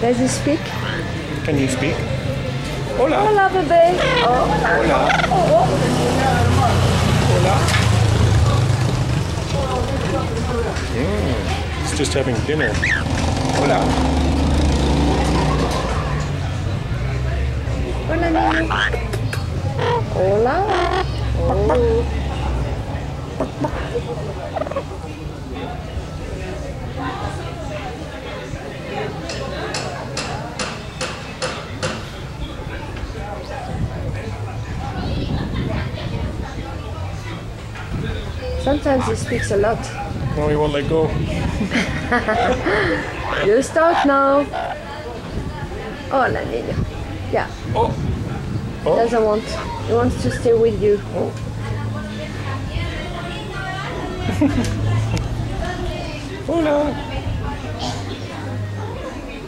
Does he speak? Can you speak? Hola. Hola, bebé. Oh. Hola. Oh. Hola. He's just having dinner. Hola. Hola, niño. Hola. Oh. Sometimes he speaks a lot. No, he won't let go. You start now. Hola, niño. Yeah. Oh. Oh. Doesn't want. He wants to stay with you. Oh. Hola.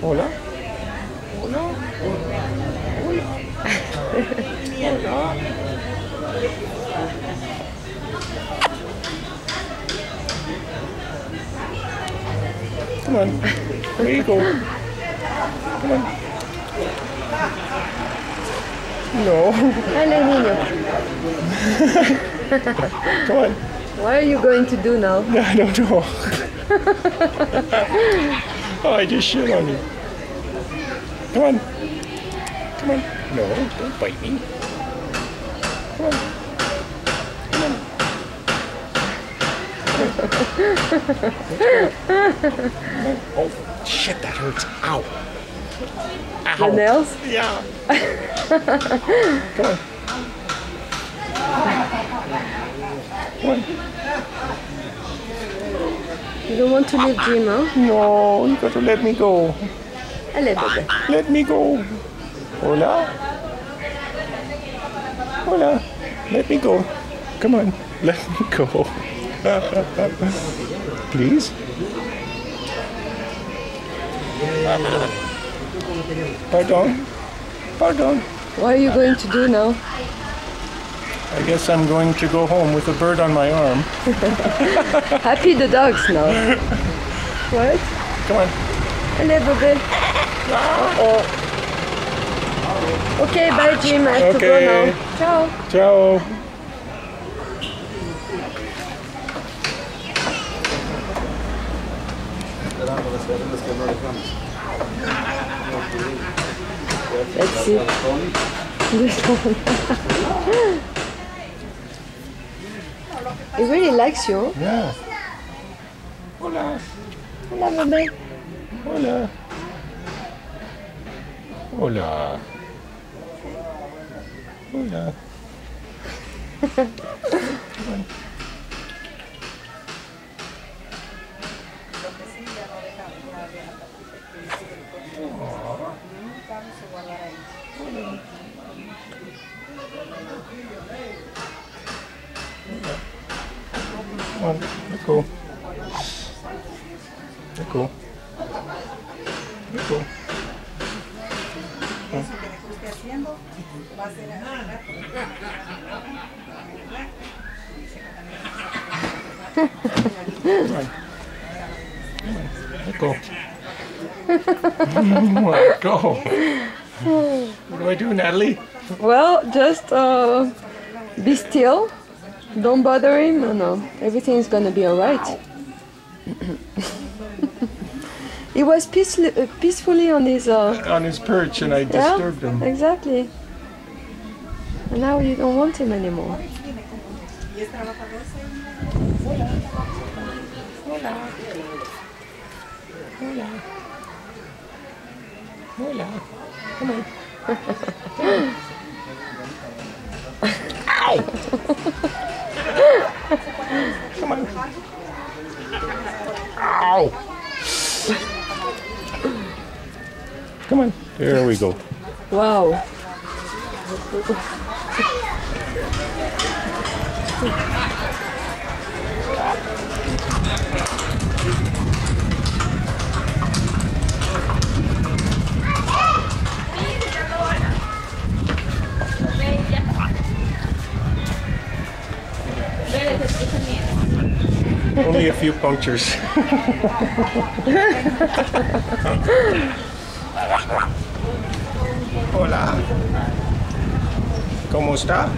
Hola. Hola. Hola. Hola. Come on. There you go. Come on. No. Hello, niño. Come on. What are you going to do now? I don't know. Oh, I just shit on you. Come on. Come on. No, don't bite me. Come on. Come on. Oh, shit, that hurts. Ow. Ow. The nails? Yeah. Come on. Come on. You don't want to leave Jim, huh? No, you got to let me go. Hello, baby. Let me go. Hola. Hola. Let me go. Come on. Let me go. Please. Pardon. Pardon. What are you going to do now? I guess I'm going to go home with a bird on my arm. Happy the dogs now. What? Come on. Hello, baby. Uh-oh. Okay, bye, Jim. I have to go now. Ciao. Ciao. Let's see. This one. He really likes you. Yeah. Hola. Hola, baby. Hola. Hola. Hola. Come on, let go. Let go. Let go. Come on. Let go. Let go. What do I do, Natalie? Well, just be still. Don't bother him. No, everything is gonna be alright. He was peacefully on his perch, and I disturbed him. Exactly. And now you don't want him anymore. Hola. Hola. Hola. Hola. Come on. Ow! Come on. Ow! Come on. There we go. Wow. Only a few punctures. Hola. ¿Cómo está?